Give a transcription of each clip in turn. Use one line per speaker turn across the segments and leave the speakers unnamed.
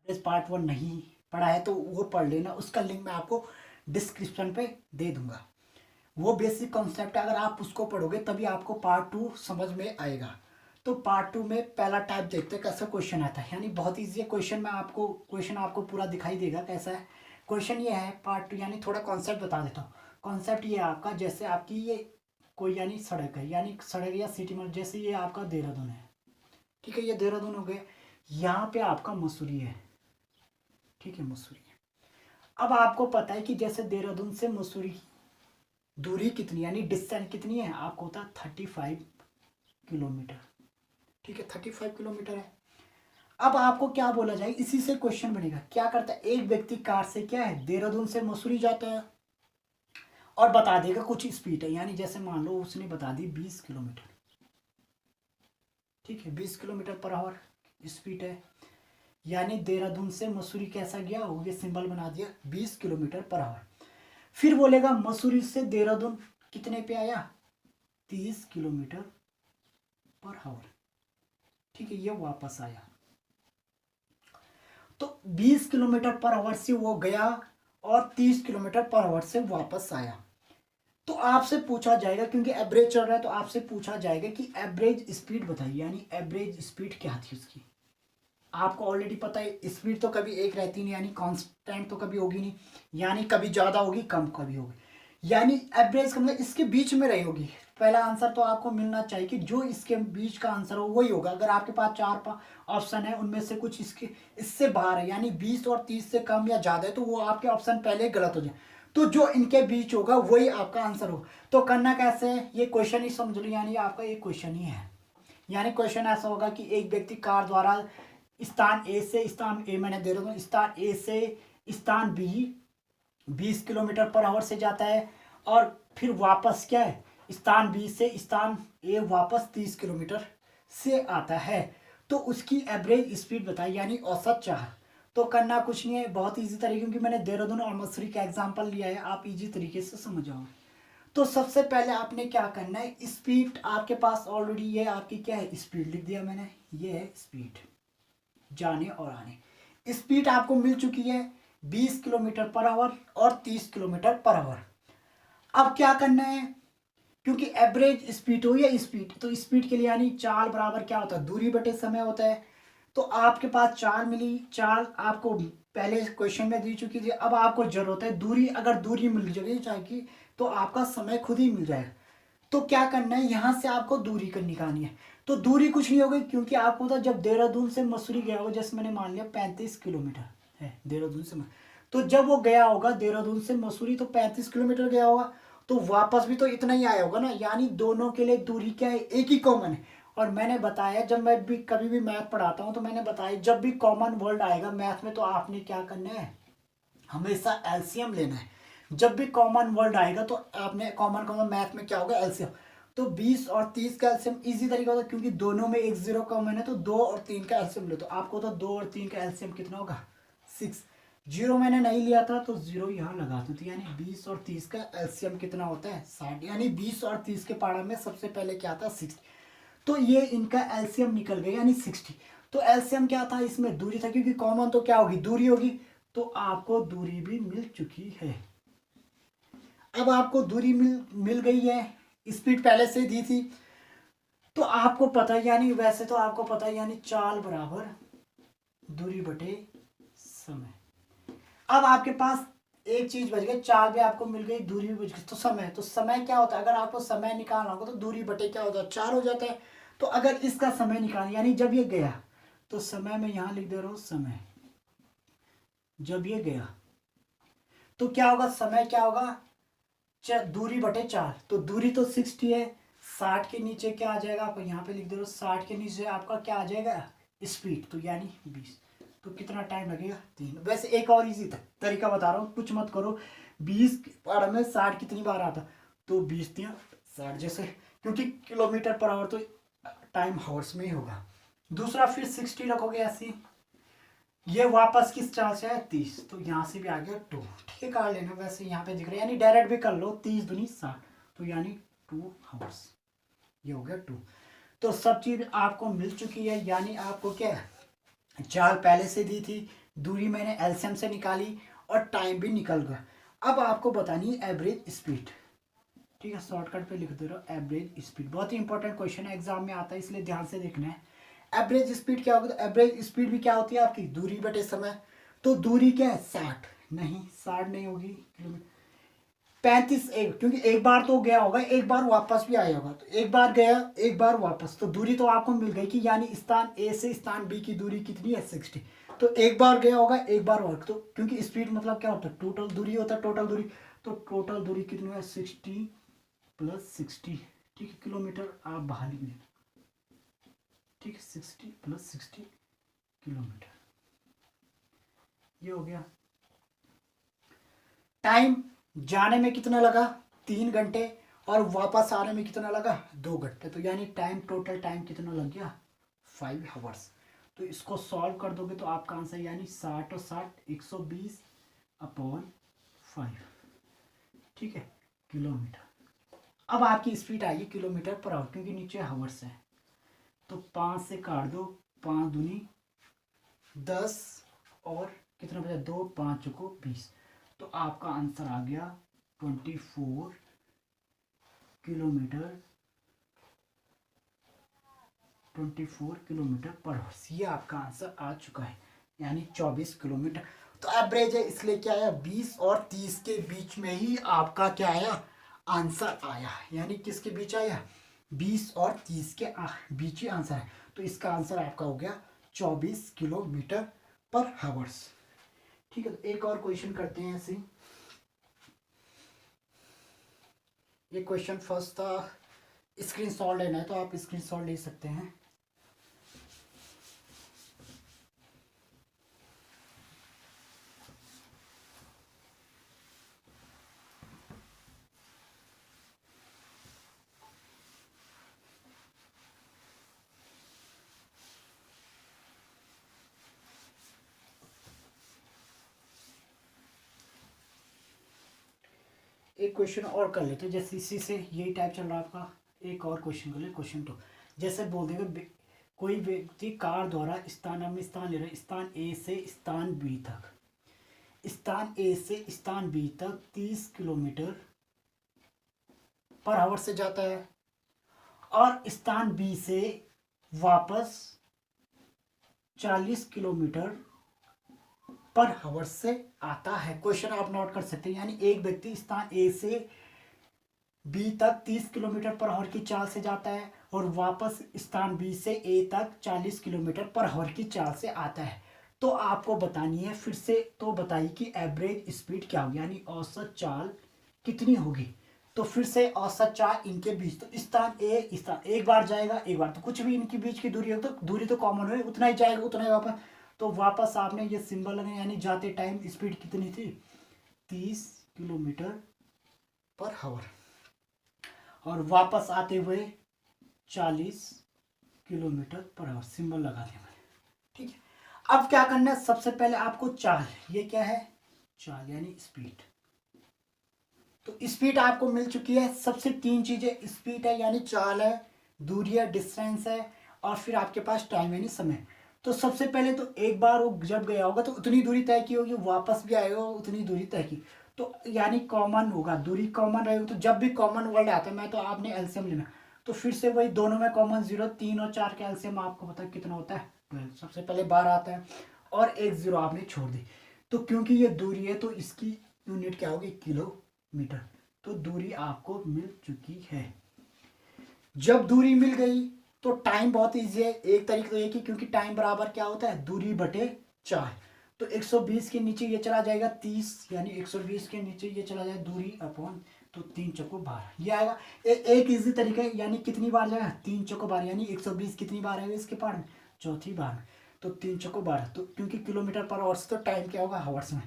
इस पार्ट 1 नहीं पढ़ा है तो वो पढ़ लेना, उसका लिंक मैं आपको डिस्क्रिप्शन पे दे दूंगा। वो बेसिक कॉन्सेप्ट है, अगर आप उसको पढ़ोगे तभी आपको पार्ट 2 समझ में आएगा। तो पार्ट 2 में पहला टाइप देखते हैं कैसा क्वेश्चन आता है, यानी बहुत ईजी है क्वेश्चन। मैं आपको क्वेश्चन आपको पूरा दिखाई देगा कैसा है क्वेश्चन। ये है पार्ट 2, यानी थोड़ा कॉन्सेप्ट बता देता हूँ। कॉन्सेप्ट ये है आपका, जैसे आपकी ये कोई यानी सड़क है, यानी सड़क या सिटी में, जैसे ये आपका देहरादून है, ठीक है, ये देहरादून हो गया। यहाँ पे आपका मसूरी है, ठीक है, मसूरी है। अब आपको पता है कि जैसे देहरादून से मसूरी की दूरी कितनी, यानी डिस्टेंस कितनी है, आपको होता है 35 किलोमीटर, ठीक है, 35 किलोमीटर है। अब आपको क्या बोला जाए, इसी से क्वेश्चन बनेगा। क्या करता है एक व्यक्ति कार से, क्या है, देहरादून से मसूरी जाता है और बता देगा कुछ स्पीड है, यानी जैसे मान लो उसने बता दी 20 किलोमीटर, ठीक है, 20 किलोमीटर पर आवर स्पीड है। यानी देहरादून से मसूरी कैसा गया, वो ये सिंबल बना दिया 20 किलोमीटर पर आवर। फिर बोलेगा मसूरी से देहरादून कितने पे आया, 30 किलोमीटर पर आवर, ठीक है, ये वापस आया। तो 20 किलोमीटर पर आवर से वो गया और 30 किलोमीटर पर आवर से वापस आया। तो आपसे पूछा जाएगा, क्योंकि एवरेज चल रहा है, तो आपसे पूछा जाएगा कि एवरेज स्पीड बताइए, यानी एवरेज स्पीड क्या थी उसकी। आपको ऑलरेडी पता है स्पीड तो कभी एक रहती नहीं, यानी कांस्टेंट तो कभी होगी नहीं, यानी कभी ज़्यादा होगी कम कभी होगी, यानी एवरेज का मतलब इसके बीच में रही होगी। पहला आंसर तो आपको मिलना चाहिए कि जो इसके बीच का आंसर हो वही होगा। अगर आपके पास 4 ऑप्शन है, उनमें से कुछ इसके इससे बाहर है, यानी 20 और 30 से कम या ज़्यादा है, तो वो आपके ऑप्शन पहले गलत हो जाए। तो जो इनके बीच होगा वही आपका आंसर होगा। तो करना कैसे है, ये क्वेश्चन ही समझ लो, यानी आपका एक क्वेश्चन ही है। यानी क्वेश्चन ऐसा होगा कि एक व्यक्ति कार द्वारा स्थान ए से स्थान ए, मैंने दे रहा हूँ, स्थान ए से स्थान बी 20 किलोमीटर पर आवर से जाता है और फिर वापस क्या है, स्थान बी से स्थान ए वापस 30 किलोमीटर से आता है। तो उसकी एवरेज स्पीड बताई, यानी औसत चाह। तो करना कुछ नहीं है, बहुत इजी तरीके, क्योंकि मैंने देहरादून और मसूरी का एग्जाम्पल लिया है, आप इजी तरीके से समझ जाओ। तो सबसे पहले आपने क्या करना है, स्पीड आपके पास ऑलरेडी ये आपकी क्या है, स्पीड लिख दिया मैंने, ये है स्पीड जाने और आने। स्पीड आपको मिल चुकी है 20 किलोमीटर पर आवर और 30 किलोमीटर पर आवर। अब क्या करना है, क्योंकि एवरेज स्पीड हो या स्पीड, तो स्पीड के लिए यानी चाल बराबर क्या होता है, दूरी बटे समय होता है। तो आपके पास चाल मिली, चाल आपको पहले क्वेश्चन में दी चुकी थी। अब आपको जरूरत है दूरी, अगर दूरी मिल जाएगी चाहे तो आपका समय खुद ही मिल जाएगा। तो क्या करना है, यहां से आपको दूरी कर निकालनी है। तो दूरी कुछ नहीं होगी, क्योंकि आपको था जब देहरादून से मसूरी गया होगा, जैसे मैंने मान लिया 35 किलोमीटर है देहरादून से तो जब वो गया होगा देहरादून से मसूरी तो 35 किलोमीटर गया होगा, तो वापस भी तो इतना ही आया होगा ना, यानी दोनों के लिए दूरी क्या है, एक ही कॉमन है। और मैंने बताया, जब मैं भी कभी भी मैथ पढ़ाता हूँ तो मैंने बताया, जब भी कॉमन वर्ड आएगा मैथ में तो आपने क्या करना है, हमेशा एलसीएम लेना है। जब भी कॉमन वर्ड आएगा तो आपने कॉमन कॉमन मैथ में क्या होगा, एलसीएम। तो 20 और 30 का एलसीएम इजी तरीका होता है, क्योंकि दोनों में एक जीरो कॉमन है, तो 2 और 3 का एलसीएम लो। तो आपको तो 2 और 3 का एलसीएम कितना होगा, 6। जीरो मैंने नहीं लिया था तो जीरो यहाँ लगा दो, तो यानी 20 और 30 का एलसीएम कितना होता है, 60। यानी 20 और 30 के पारा में सबसे पहले क्या था, 60। तो ये इनका एलसीएम निकल गया, यानी 60। तो एलसीएम क्या था, इसमें दूरी था, क्योंकि कॉमन तो क्या होगी, दूरी होगी। तो आपको दूरी भी मिल चुकी है। अब आपको दूरी मिल गई है, स्पीड पहले से दी थी, तो आपको पता है, यानी वैसे तो आपको पता है, यानी चाल बराबर दूरी बटे समय। अब आपके पास एक चीज बच गई, चाल भी आपको मिल गई, दूरी भी बच गई, तो समय। तो समय क्या होता है, अगर आपको समय निकालना होगा तो दूरी बटे क्या होता है, 4 हो जाता है। तो अगर इसका समय निकालना, यानी जब ये गया, तो समय में यहां लिख दे रहा हूं समय, जब ये गया तो क्या होगा, समय क्या होगा, दूरी बटे 4। तो दूरी तो 60 है, 60 के नीचे क्या आ जाएगा, आपको यहाँ पे लिख दे रहा हूँ, 60 के नीचे आपका क्या आ जाएगा, स्पीड, तो यानी 20। तो कितना टाइम लगेगा, 3। वैसे एक और इजी तरीका बता रहा हूँ, कुछ मत करो। 20 बार में 60 कितनी बार आता, तो 20 दिया 60, जैसे, क्योंकि किलोमीटर पर आवर तो टाइम हावर्स में ही होगा। दूसरा फिर 60 रखोगे ऐसे, ये वापस किस चाल से है, 30, तो यहाँ से भी आ गया 2, ठीक है, काट लेना। वैसे यहाँ पे दिख रहा है, यानी डायरेक्ट भी कर लो, 30 दूनी 60, तो यानी 2 आवर्स, ये हो गया 2। तो सब चीज आपको मिल चुकी है, यानी आपको क्या है, चाल पहले से दी थी, दूरी मैंने एलसीएम से निकाली और टाइम भी निकल गया। अब आपको बतानी है एवरेज स्पीड। ठीक है, शॉर्टकट पे लिख दे रहा हूँ एवरेज स्पीड। बहुत ही इंपॉर्टेंट क्वेश्चन है, एग्जाम में आता है, इसलिए ध्यान से देखना है। एवरेज स्पीड क्या होगी? तो एवरेज स्पीड भी क्या होती है आपकी? दूरी बटे समय। तो दूरी क्या है? 60। नहीं, 60 नहीं होगी, किलोमीटर 35। एक, क्योंकि एक बार तो गया होगा, एक बार वापस भी आया होगा, तो एक बार गया एक बार वापस, तो दूरी तो आपको मिल गई कि यानी स्थान ए से स्थान बी की दूरी कितनी है? 60। तो एक बार गया होगा एक बार और, तो क्योंकि स्पीड मतलब क्या होता है? टोटल दूरी होता है, टोटल दूरी। तो टोटल दूरी कितनी है? 60 प्लस 60। ठीक है, किलोमीटर आप बाहर लिख लें। ठीक है, 60 प्लस 60 किलोमीटर, ये हो गया। टाइम जाने में कितना लगा? 3 घंटे। और वापस आने में कितना लगा? 2 घंटे। तो यानी टाइम, टोटल टाइम कितना लग गया? 5 आवर्स। तो इसको सॉल्व कर दोगे तो आपका आंसर यानी 60 और 60 120 अपॉन 5। ठीक है, किलोमीटर। अब आपकी स्पीड आएगी किलोमीटर पर आवर, क्योंकि नीचे हावर्स है। तो 5 से काट दो, 5 दूनी 10 और कितना बचा? 2, 5 को 20। तो आपका आंसर आ गया 24 किलोमीटर 24 किलोमीटर पर आवर्स। ये आपका आंसर आ चुका है, यानी 24 किलोमीटर। तो एवरेज है, इसलिए क्या आया? 20 और 30 के बीच में ही आपका क्या आया? आंसर आया। यानी किसके बीच आया? 20 और 30 के बीच ही आंसर है। तो इसका आंसर आपका हो गया 24 किलोमीटर पर हावर्स। ठीक है, तो एक और क्वेश्चन करते हैं ऐसे। ये क्वेश्चन फर्स्ट था, स्क्रीनशॉट लेना है तो आप स्क्रीनशॉट ले सकते हैं। एक क्वेश्चन और कर लेते हैं, जैसे इसी से यही टाइप चल रहा है आपका। एक और क्वेश्चन कर ले, क्वेश्चन 2। जैसे बोल देंगे कोई व्यक्ति कार द्वारा स्थान ले रहा है, स्थान ए से स्थान बी तक, स्थान ए से स्थान बी तक 30 किलोमीटर पर आवर से जाता है, और स्थान बी से वापस 40 किलोमीटर पर आवर से आता है। क्वेश्चन आप नोट कर सकते हैं, यानी एक व्यक्ति स्थान ए से बी तक 30 किलोमीटर पर आवर की चाल से जाता है और वापस स्थान बी से ए तक 40 किलोमीटर पर आवर की चाल से आता है। तो आपको बतानी है फिर से, तो बताइए कि एवरेज स्पीड क्या होगी, यानी औसत चाल कितनी होगी। तो फिर से औसत चाल इनके बीच, तो स्थान ए स्थान एक बार जाएगा एक बार, तो कुछ भी इनके बीच की दूरी हो तो दूरी तो कॉमन है, उतना ही जाएगा उतना ही वापस। तो वापस आपने ये सिंबल लगाया, यानी जाते टाइम स्पीड कितनी थी? 30 किलोमीटर पर आवर, और वापस आते हुए 40 किलोमीटर पर आवर, सिंबल लगा दिया मैंने। ठीक है, अब क्या करना है? सबसे पहले आपको चाल, ये क्या है? चाल यानी स्पीड। तो स्पीड आपको मिल चुकी है। सबसे 3 चीजें, स्पीड है यानी चाल है, दूरी है डिस्टेंस है, और फिर आपके पास टाइम यानी समय। तो सबसे पहले तो एक बार वो जब गया होगा तो उतनी दूरी तय की होगी, वापस भी आएगा उतनी दूरी तय की। तो यानी कॉमन होगा, दूरी कॉमन रहेगी। तो जब भी कॉमन वर्ड आता है, मैं तो आपने एलसीएम लेना, तो फिर से वही दोनों में कॉमन 0, 3 और 4 का एलसीएम आपको पता कितना होता है? 12। सबसे पहले 12 आता है और एक 0 आपने छोड़ दी। तो क्योंकि ये दूरी है तो इसकी यूनिट क्या होगी? किलोमीटर। तो दूरी आपको मिल चुकी है। जब दूरी मिल गई तो टाइम बहुत इजी है। एक तरीका तो ये कि क्योंकि टाइम बराबर क्या होता है? दूरी बटे 4। तो 120 के नीचे ये चला जाएगा 30, यानी 120 के नीचे ये चला जाएगा दूरी अपॉन, तो 3 चौको 12 ये आएगा। एक इजी तरीका है, यानी कितनी बार जाएगा? 3 चौको 12, यानी 120 कितनी बार आएगा इसके पार में? चौथी बार में। तो 3 चौको 12, तो क्योंकि किलोमीटर पर आवर्स, तो टाइम क्या होगा? हावर्स में।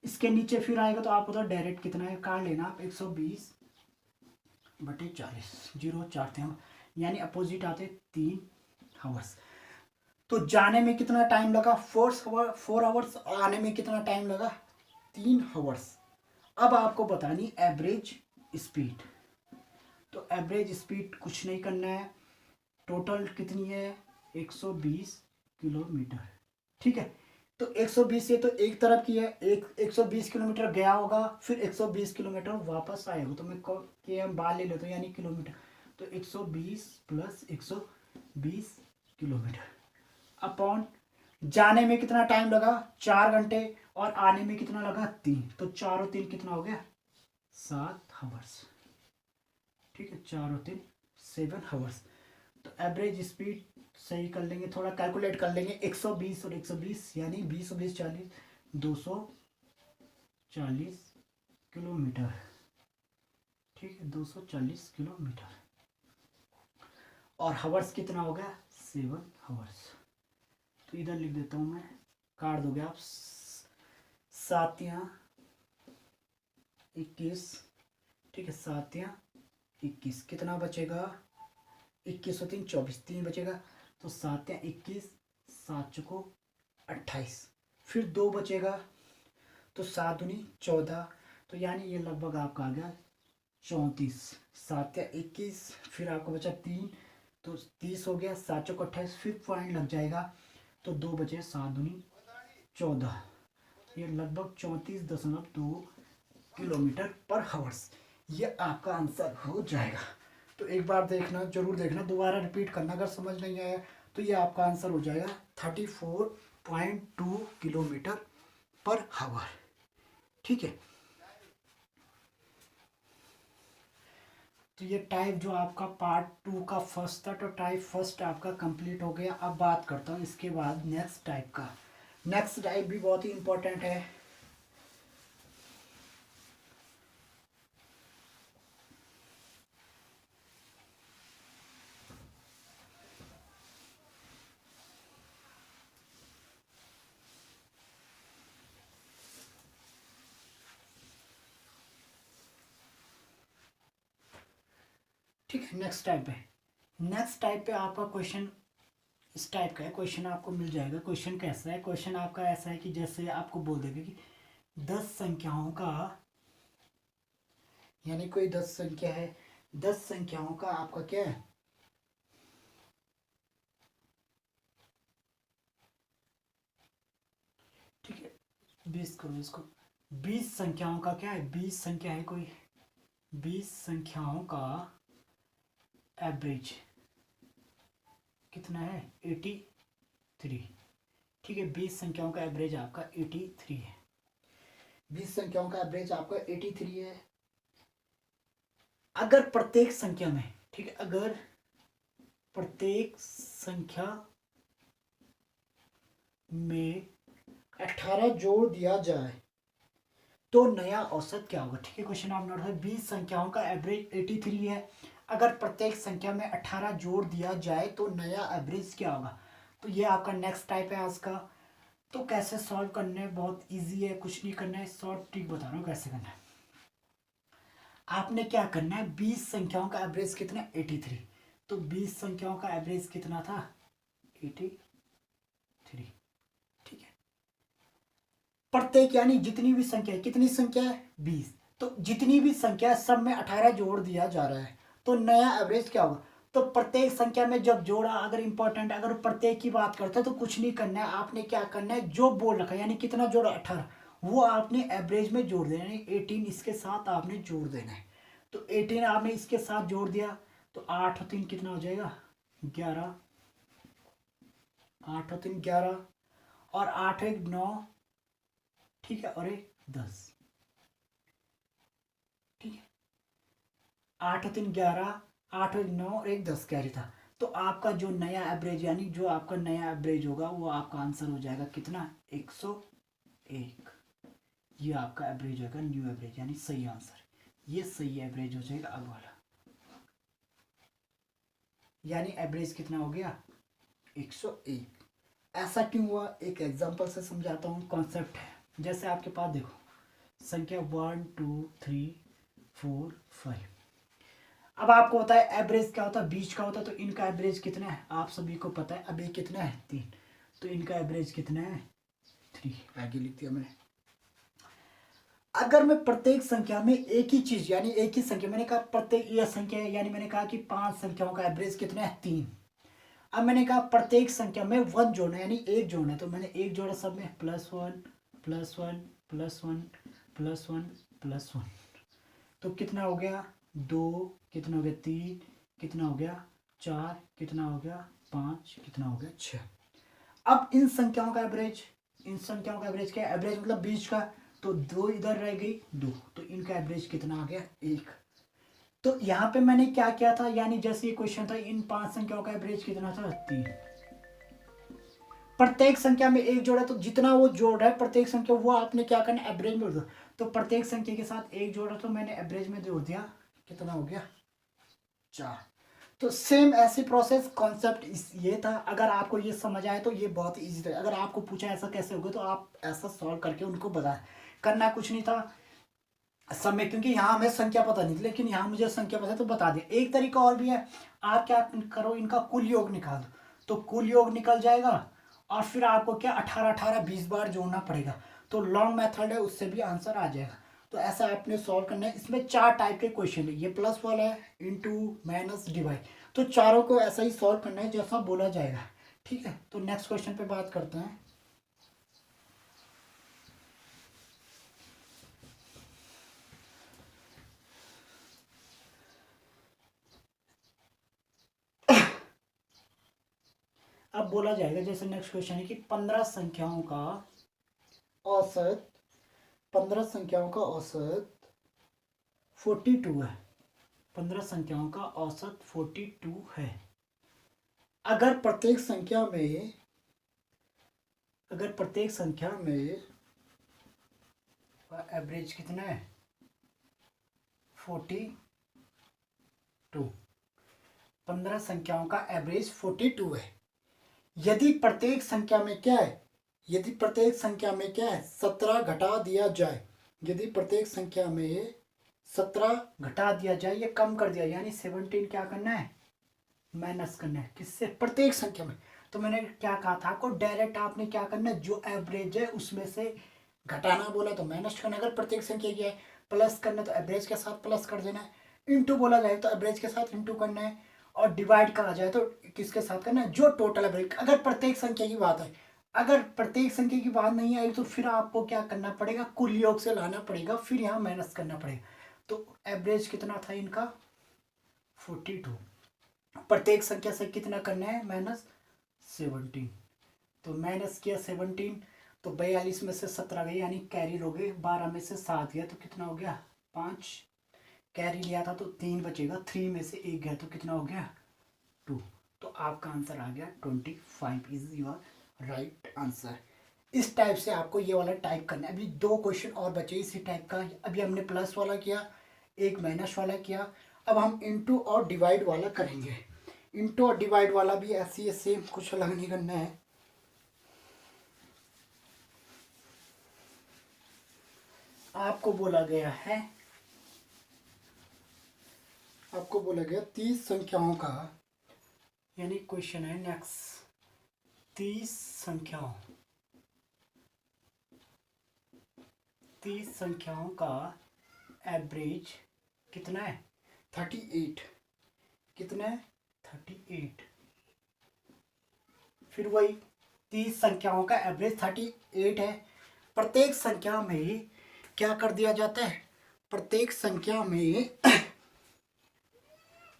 इसके नीचे फिर आएगा तो आपको तो डायरेक्ट कितना है काट लेना आप, 120 बटे 40, 0 4 थे हम, यानी अपोजिट आते 3 हावर्स। तो जाने में कितना टाइम लगा? 4 आवर्स। आने में कितना टाइम लगा? 3 हावर्स। अब आपको बतानी एवरेज स्पीड। तो एवरेज स्पीड कुछ नहीं करना है, टोटल कितनी है? 120 किलोमीटर। ठीक है, तो 120 ये तो एक तरफ की है, 120 किलोमीटर गया होगा, फिर 120 किलोमीटर वापस आएगा। तो मैं KM बार ले लेता हूँ, यानी किलोमीटर। तो 120 प्लस 120 किलोमीटर अपॉन जाने में कितना टाइम लगा, 4 घंटे, और आने में कितना लगा, 3। तो 4 और 3 कितना हो गया, 7 हावर्स। ठीक है, 4 और 3 7 हावर्स। तो एवरेज स्पीड सही कर लेंगे, थोड़ा कैलकुलेट कर लेंगे। 120 और 120 यानी 20 और 20 40, 240 किलोमीटर। ठीक है, 240 किलोमीटर। और हावर्स कितना हो गया, 7 हावर्स। तो इधर लिख देता हूँ मैं, काट दोगे आप। 7 या 21, ठीक है, 7 या 21 कितना बचेगा, 21 और 3 24, 3 बचेगा। तो 7 या 21, 7 चौको 28, फिर 2 बचेगा, तो 7 दूनी 14। तो यानी ये लगभग आपका आ गया 34। 7 या 21, फिर आपको बचा 3, तो 30 हो गया, 7 चौको 28, फिर पॉइंट लग जाएगा। तो 2 बचे, 7 दूनी 14, ये लगभग 34.2 किलोमीटर पर हावर्स। ये आपका आंसर हो जाएगा। तो एक बार देखना, जरूर देखना, दोबारा रिपीट करना अगर समझ नहीं आया। तो ये आपका आंसर हो जाएगा 34.2 किलोमीटर पर हावर। ठीक है, तो ये टाइप जो आपका पार्ट 2 का फर्स्ट था, तो टाइप फर्स्ट आपका कंप्लीट हो गया। अब बात करता हूँ इसके बाद नेक्स्ट टाइप का। नेक्स्ट टाइप भी बहुत ही इंपॉर्टेंट है। ठीक है, नेक्स्ट टाइप है। नेक्स्ट टाइप पे आपका क्वेश्चन इस टाइप का है। क्वेश्चन आपको मिल जाएगा। क्वेश्चन कैसा है, क्वेश्चन आपका ऐसा है कि जैसे आपको बोल देगा कि 10 संख्याओं का, यानी कोई 10 संख्या है, 10 संख्याओं का आपका क्या है, ठीक है, 20 करो इसको। 20 संख्याओं का क्या है, 20 संख्या है कोई, 20 संख्याओं का एवरेज कितना है, 83। ठीक है, 20 संख्याओं का एवरेज आपका 83 है। 20 संख्याओं का एवरेज आपका 83 है। अगर प्रत्येक संख्या में, ठीक है, अगर प्रत्येक संख्या में 18 जोड़ दिया जाए तो नया औसत क्या होगा। ठीक है, क्वेश्चन आप नोट करें। 20 संख्याओं का एवरेज 83 है। अगर प्रत्येक संख्या में 18 जोड़ दिया जाए तो नया एवरेज क्या होगा। तो ये आपका नेक्स्ट टाइप है आज का। तो कैसे सॉल्व करने, बहुत इजी है, कुछ नहीं करना है, शॉर्ट ट्रिक बता रहा हूँ कैसे करना है। आपने क्या करना है, 20 संख्याओं का एवरेज कितना, 83। तो 20 संख्याओं का एवरेज कितना था, 83। ठीक है, प्रत्येक यानी जितनी भी संख्या है, कितनी संख्या है, 20। तो जितनी भी संख्या सब में 18 जोड़ दिया जा रहा है तो नया एवरेज क्या होगा। तो प्रत्येक संख्या में जब जोड़ा, अगर इंपॉर्टेंट, अगर प्रत्येक की बात करते हैं तो कुछ नहीं करना है, आपने क्या करना है, जो बोल रखा है यानी कितना जोड़ा, 18, वो आपने एवरेज में जोड़ देना है, यानी 18 इसके साथ आपने जोड़ देना है। तो 18 आपने इसके साथ जोड़ दिया, तो 8 और 3 कितना हो जाएगा, 11। 8 और 3 11, और 8 1 9, ठीक है, और 1 10। ठीक है, 8 और 3 11, 8 और 9 और 1 10 कैरी था। तो आपका जो नया एवरेज, यानी जो आपका नया एवरेज होगा वो आपका आंसर हो जाएगा कितना, 101। ये आपका एवरेज होगा, न्यू एवरेज, यानी सही आंसर। ये सही एवरेज हो जाएगा अब वाला, यानी एवरेज कितना हो गया, 101। ऐसा क्यों हुआ, एक एग्जांपल से समझाता हूँ। कॉन्सेप्ट है, जैसे आपके पास देखो संख्या 1 2 3 4 5। अब आपको पता है एवरेज क्या होता है, बीच का होता है। तो इनका एवरेज कितना है आप सभी को पता है। अब ये कितना है, 3। तो इनका एवरेज कितना है, 3। आगे लिख दिया मैंने। अगर मैं प्रत्येक संख्या में एक ही चीज, यानी एक ही संख्या, मैंने कहा प्रत्येक यह संख्या है, यानी मैंने कहा कि 5 संख्याओं का एवरेज कितना है, 3। अब मैंने कहा प्रत्येक संख्या में वन जोड़ना है, यानी एक जोड़ना है, तो मैंने एक जोड़ा सब में, +1 +1 +1 +1 +1, तो कितना हो गया 2, कितना हो गया 3, कितना हो गया 4, कितना हो गया 5, कितना हो गया 6। अब इन संख्याओं का एवरेज, इन संख्याओं का एवरेज क्या है, एवरेज मतलब बीच का, तो 2 इधर रह गई 2, तो इनका एवरेज कितना आ गया 1। तो यहाँ पे मैंने क्या किया था, यानी जैसे ये क्वेश्चन था, इन 5 संख्याओं का एवरेज कितना था 3। प्रत्येक संख्या में एक जोड़ा, तो जितना वो जोड़ है प्रत्येक संख्या वो आपने क्या करना एवरेज में जोड़ दो। तो प्रत्येक संख्या के साथ एक जोड़ा तो मैंने एवरेज में जोड़ दिया, कितना हो गया 4। तो सेम ऐसी प्रोसेस कॉन्सेप्ट ये था। अगर आपको ये समझ आए तो ये बहुत इजी था। अगर आपको पूछा ऐसा कैसे होगा तो आप ऐसा सॉल्व करके उनको बता, करना कुछ नहीं था समय, क्योंकि यहाँ हमें संख्या पता नहीं थी, लेकिन यहाँ मुझे संख्या पता है तो बता दिया। एक तरीका और भी है, आप क्या करो, इनका कुल योग निकाल दो, तो कुल योग निकल जाएगा, और फिर आपको क्या 18 18 20 बार जोड़ना पड़ेगा, तो लॉन्ग मेथड है, उससे भी आंसर आ जाएगा। तो ऐसा आपने सॉल्व करना है। इसमें 4 टाइप के क्वेश्चन है, ये प्लस वाला है, इंटू, माइनस, डिवाइड, तो चारों को ऐसा ही सॉल्व करना है जैसा बोला जाएगा। ठीक है, तो नेक्स्ट क्वेश्चन पे बात करते हैं। अब बोला जाएगा, जैसे नेक्स्ट क्वेश्चन है कि 15 संख्याओं का औसत, 15 संख्याओं का औसत 42 है। 15 संख्याओं का औसत 42 है। अगर प्रत्येक संख्या में, अगर प्रत्येक संख्या में एवरेज कितना है 42, 15 संख्याओं का एवरेज 42 है। यदि प्रत्येक संख्या में क्या है, यदि प्रत्येक संख्या में क्या है 17 घटा दिया जाए, यदि प्रत्येक संख्या में 17 घटा दिया जाए या कम कर दिया, यानी 17 क्या करना है माइनस करना है, किससे, प्रत्येक संख्या में। तो मैंने क्या कहा था आपको, डायरेक्ट आपने क्या करना है, जो एवरेज है उसमें से घटाना बोला तो माइनस करना, अगर प्रत्येक संख्या की है प्लस करना तो एवरेज के साथ प्लस कर देना है, इंटू बोला जाए तो एवरेज के साथ इंटू करना है, और डिवाइड करा जाए तो किसके साथ करना है, जो टोटल एवरेज। अगर प्रत्येक संख्या की बात है, अगर प्रत्येक संख्या की बात नहीं आई तो फिर आपको क्या करना पड़ेगा, कुल योग से लाना पड़ेगा, फिर यहाँ माइनस करना पड़ेगा। तो एवरेज कितना था इनका 42, प्रत्येक संख्या से कितना करना है -17, तो माइनस किया 17, तो 42 में से 17 गए यानी कैरी हो गए, 12 में से 7 गया तो कितना हो गया 5, कैरी लिया था तो 3 बचेगा, 3 में से 1 गया तो कितना हो गया 2। तो आपका आंसर आ गया 25 इज योर राइट आंसर। इस टाइप से आपको ये वाला टाइप करना है। अभी 2 क्वेश्चन और बचे इसी टाइप का। अभी हमने प्लस वाला किया, एक माइनस वाला किया, अब हम इंटू और डिवाइड वाला करेंगे। इंटू और डिवाइड वाला भी ऐसी है, सेम, कुछ अलग नहीं करना है। आपको बोला गया है, आपको बोला गया 30 संख्याओं का, यानी क्वेश्चन है नेक्स्ट, 30 संख्याओं, 30 संख्याओं का एवरेज कितना है 38, कितना है 38। फिर वही 30 संख्याओं का एवरेज 38 है। प्रत्येक संख्या में क्या कर दिया जाता है, प्रत्येक संख्या में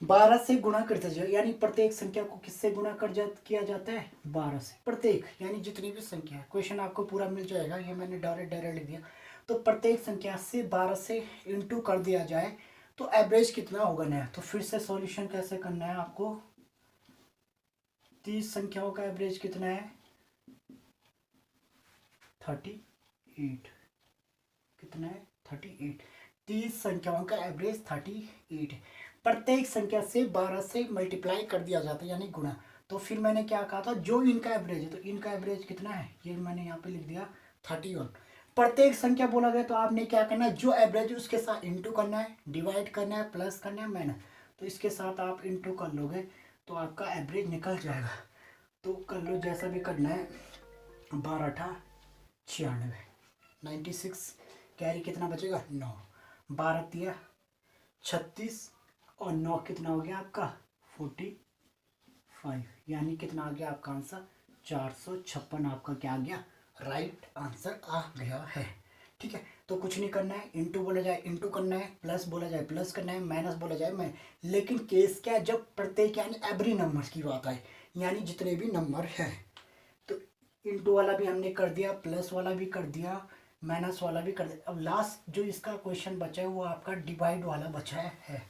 12 से गुणा करते जाओ, यानी प्रत्येक संख्या को किससे गुणा किया जाता है 12 से, प्रत्येक यानी जितनी भी संख्या है। क्वेश्चन आपको पूरा मिल जाएगा, ये मैंने डायरेक्ट लिख दिया। तो प्रत्येक संख्या से 12 से इंटू कर दिया जाए तो एवरेज कितना होगा नया। तो फिर से सॉल्यूशन कैसे करना है आपको, 30 संख्याओं का एवरेज कितना है 38, कितना है 38, 30 संख्याओं का एवरेज 38 है। प्रत्येक संख्या से 12 से मल्टीप्लाई कर दिया जाता है, यानी गुणा। तो फिर मैंने क्या कहा था, जो इनका एवरेज है, तो इनका एवरेज कितना है, ये मैंने यहाँ पे लिख दिया 31। प्रत्येक संख्या बोला गया तो आपने क्या करना है, जो एवरेज उसके साथ इंटू करना है, डिवाइड करना है, प्लस करना है, माइनस। तो इसके साथ आप इंटू कर लोगे तो आपका एवरेज निकल जाएगा। तो कर लो जैसा भी करना है, 12 × 96, 96, कैरी कितना बचेगा 9, 12 × 36 और 9 कितना हो गया आपका 45। 5, यानी कितना आ गया आपका आंसर 456 आपका क्या आ गया, राइट आंसर आ गया है। ठीक है, तो कुछ नहीं करना है, इंटू बोला जाए इंटू करना है, प्लस बोला जाए प्लस करना है, माइनस बोला जाए मैं, लेकिन केस क्या है, जब प्रत्येक यानी एवरी नंबर की बात आए, यानी जितने भी नंबर है, तो इंटू वाला भी हमने कर दिया, प्लस वाला भी कर दिया, माइनस वाला भी कर दिया। अब लास्ट जो इसका क्वेश्चन बचा है वो आपका डिवाइड वाला बचा है।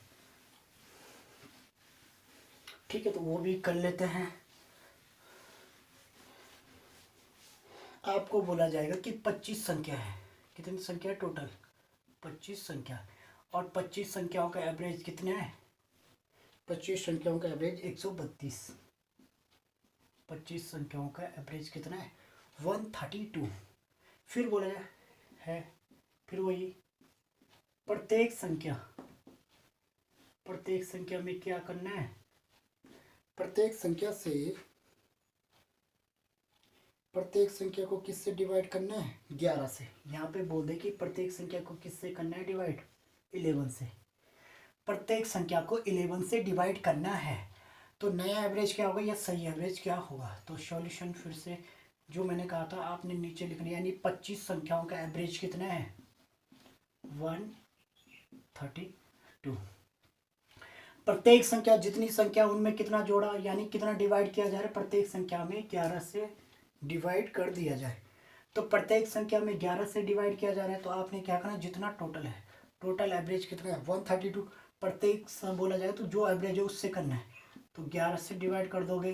ठीक है, तो वो भी कर लेते हैं। आपको बोला जाएगा कि 25 संख्या है, कितनी संख्या है टोटल, 25 संख्या, और 25 संख्याओं का एवरेज कितने है, 25 संख्याओं का एवरेज 132, 25 संख्याओं का एवरेज कितना है 132। फिर बोला जाए है, फिर वही प्रत्येक संख्या में क्या करना है, प्रत्येक संख्या को किससे डिवाइड करना है, 11 से। यहाँ पे बोल दे कि प्रत्येक संख्या को किससे करना है डिवाइड, 11 से। प्रत्येक संख्या को 11 से डिवाइड करना है, तो नया एवरेज क्या होगा या सही एवरेज क्या होगा। तो सॉल्यूशन फिर से जो मैंने कहा था आपने नीचे लिखना, यानी 25 संख्याओं का एवरेज कितना है 132। प्रत्येक संख्या जितनी संख्या उनमें कितना जोड़ा, यानी कितना डिवाइड किया जा रहा है, प्रत्येक संख्या में 11 से डिवाइड कर दिया जाए। तो प्रत्येक संख्या में 11 से डिवाइड किया जा रहा है, तो आपने क्या करना, जितना टोटल है, टोटल एवरेज कितना है 132, प्रत्येक बोला जाए तो जो एवरेज है उससे करना है, तो 11 से डिवाइड कर दोगे,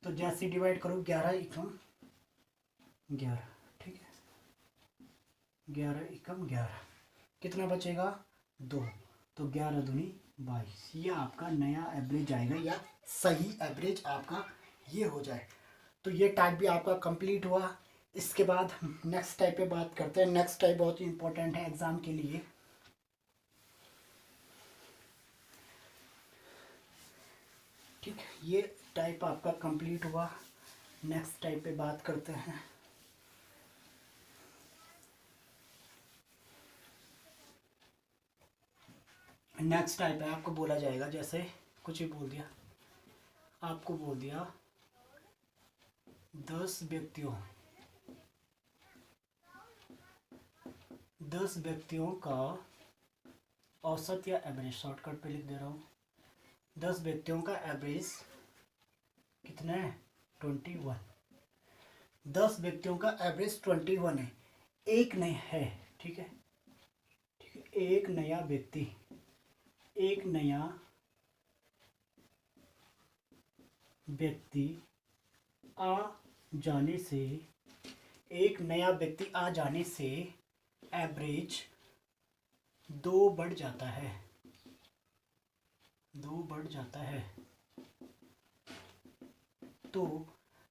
तो जैसे डिवाइड करो 11 एकम 11, ठीक है, 11 एकम 11, कितना बचेगा 2, तो 11 दूनी 22, ये आपका नया एवरेज आएगा या सही एवरेज आपका ये हो जाए। तो ये टाइप भी आपका कंप्लीट हुआ। इसके बाद नेक्स्ट टाइप पे बात करते हैं। नेक्स्ट टाइप बहुत ही इंपॉर्टेंट है एग्जाम के लिए। ठीक, ये टाइप आपका कंप्लीट हुआ। नेक्स्ट टाइप पे बात करते हैं। नेक्स्ट टाइप है, आपको बोला जाएगा, जैसे कुछ ही बोल दिया, आपको बोल दिया 10 व्यक्तियों का औसत या एवरेज, शॉर्टकट पे लिख दे रहा हूँ, 10 व्यक्तियों का एवरेज कितना है 21, 10 व्यक्तियों का एवरेज 21 है, एक नहीं है, ठीक है, एक नया व्यक्ति आ जाने से, एक नया व्यक्ति आ जाने से एवरेज 2 बढ़ जाता है, 2 बढ़ जाता है। तो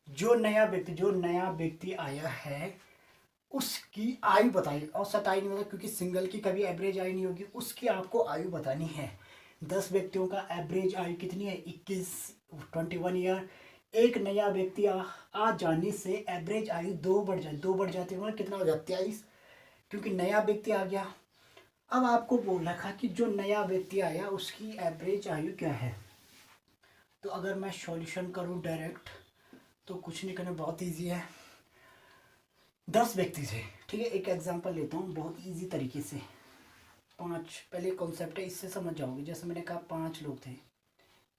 जो नया व्यक्ति आया है उसकी आयु बताइए, औसत आयु नहीं होगा क्योंकि सिंगल की कभी एवरेज आयु नहीं होगी, उसकी आपको आयु बतानी है। 10 व्यक्तियों का एवरेज आयु कितनी है 21 ईयर। एक नया व्यक्ति आ जाने से एवरेज आयु 2 बढ़ जाती है, कितना हो जाता है 23, क्योंकि नया व्यक्ति आ गया। अब आपको बोल रखा कि जो नया व्यक्ति आया उसकी एवरेज आयु क्या है। तो अगर मैं सॉल्यूशन करूं डायरेक्ट तो कुछ नहीं करना, बहुत इजी है। 10 व्यक्ति थे, ठीक है, एक एग्जांपल लेता हूँ बहुत इजी तरीके से। 5 पहले कॉन्सेप्ट है, इससे समझ जाओगे। जैसे मैंने कहा 5 लोग थे,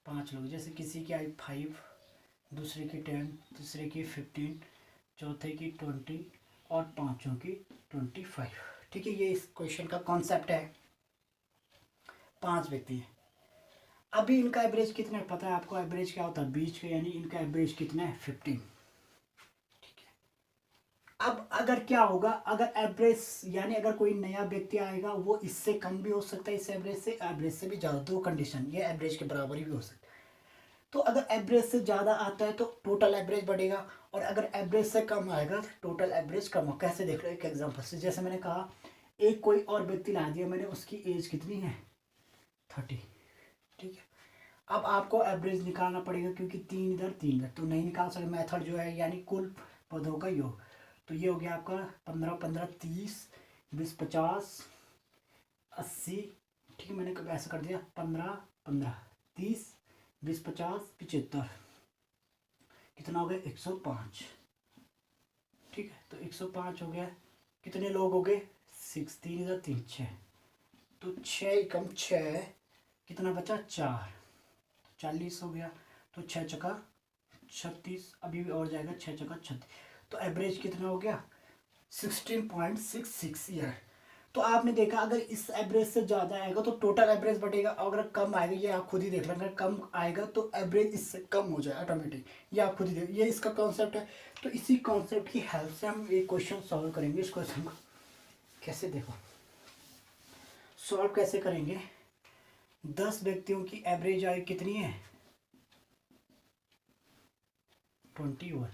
5 लोग, जैसे किसी की आयु 5, दूसरे की 10, तीसरे की 15, चौथे की 20 और पांचों की 25। ठीक है, ये इस क्वेश्चन का कॉन्सेप्ट है। 5 व्यक्ति हैं, अभी इनका एवरेज कितना है पता है आपको, एवरेज क्या होता है बीच का, यानी इनका एवरेज कितना है 15। ठीक है, अब अगर क्या होगा, अगर एवरेज यानी अगर कोई नया व्यक्ति आएगा वो इससे कम भी हो सकता है, इस एवरेज से भी ज़्यादा, 2 कंडीशन, ये एवरेज के बराबर ही भी हो सकता है। तो अगर एवरेज से ज़्यादा आता है तो टोटल एवरेज बढ़ेगा, और अगर एवरेज से कम आएगा तो टोटल एवरेज कम हो। कैसे देख लो एक एग्जांपल से, जैसे मैंने कहा एक कोई और व्यक्ति ला दिया मैंने, उसकी एज कितनी है 30। ठीक है, अब आपको एवरेज निकालना पड़ेगा क्योंकि 3 इधर 3 इधर तो नहीं निकाल सकते। मेथड जो है यानी कुल पदों का योग, तो ये हो गया आपका 15 15 30 20 50 80। ठीक है, मैंने कब ऐसा कर दिया 15 15 30 20 50 75। कितना हो गया 105। ठीक है, तो 105 हो गया। कितने लोग हो गए 6, 3 इधर 3 6, तो 6 कम 6 कितना बचा 4, 40 हो गया। तो 6 चका 36, अभी भी और जाएगा 6 चका 36, तो एवरेज कितना हो गया 16.66 ईयर। तो आपने देखा अगर इस एवरेज से ज़्यादा आएगा तो टोटल एवरेज बढ़ेगा, अगर कम आएगा ये आप खुद ही देख लेना, अगर कम आएगा तो एवरेज इससे कम हो जाए ऑटोमेटिक, ये आप खुद ही देख, ये इसका कॉन्सेप्ट है। तो इसी कॉन्सेप्ट की हेल्प से हम एक क्वेश्चन सॉल्व करेंगे। इस क्वेश्चन को कैसे देखो सॉल्व कैसे करेंगे। 10 व्यक्तियों की एवरेज आयु कितनी है 21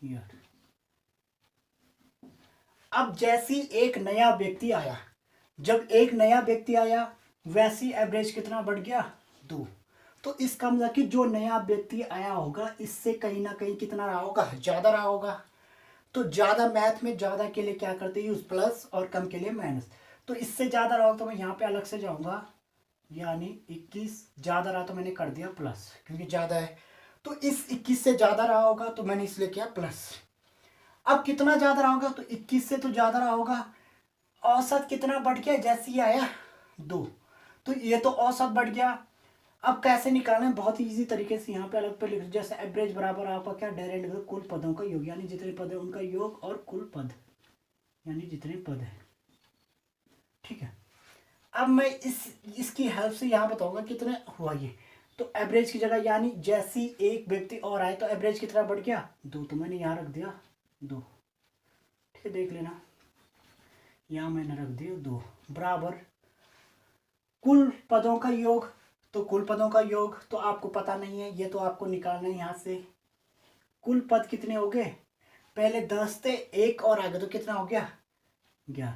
ईयर। अब जैसी एक नया व्यक्ति आया, जब एक नया व्यक्ति आया वैसी एवरेज कितना बढ़ गया 2। तो इसका मतलब कि जो नया व्यक्ति आया होगा इससे कहीं ना कहीं कितना रहा होगा ज़्यादा रहा होगा। तो ज़्यादा मैथ में ज़्यादा के लिए क्या करते हैं यूज प्लस और कम के लिए माइनस। तो इससे ज़्यादा रहा तो मैं यहाँ पे अलग से जाऊँगा, यानी 21 ज़्यादा रहा तो मैंने कर दिया प्लस क्योंकि ज़्यादा है। तो इस 21 से ज़्यादा रहा होगा तो मैंने इसलिए किया प्लस। अब कितना ज़्यादा रहा होगा तो 21 से तो ज़्यादा रहा होगा। औसत कितना बढ़ गया जैसे ही आया 2, तो ये तो औसत बढ़ गया। अब कैसे निकालना है बहुत ही इजी तरीके से, यहाँ पे अलग पे लिख, जैसे एवरेज बराबर आपका क्या डायरेक्ट कुल पदों का योग, यानी जितने पद है उनका योग और कुल पद यानी जितने पद है। ठीक है, अब मैं इसकी हेल्प से यहाँ बताऊंगा कितने हुआ ये। तो एवरेज की जगह यानी जैसी एक व्यक्ति और आए तो एवरेज कितना बढ़ गया 2, तो मैंने यहाँ रख दिया 2। ठीक है, देख लेना यहाँ मैंने रख दिया 2 बराबर कुल पदों का योग। तो कुल पदों का योग तो आपको पता नहीं है, ये तो आपको निकालना है यहाँ से। कुल पद कितने हो गए पहले 10 थे, एक और आगे तो कितना हो गया 11।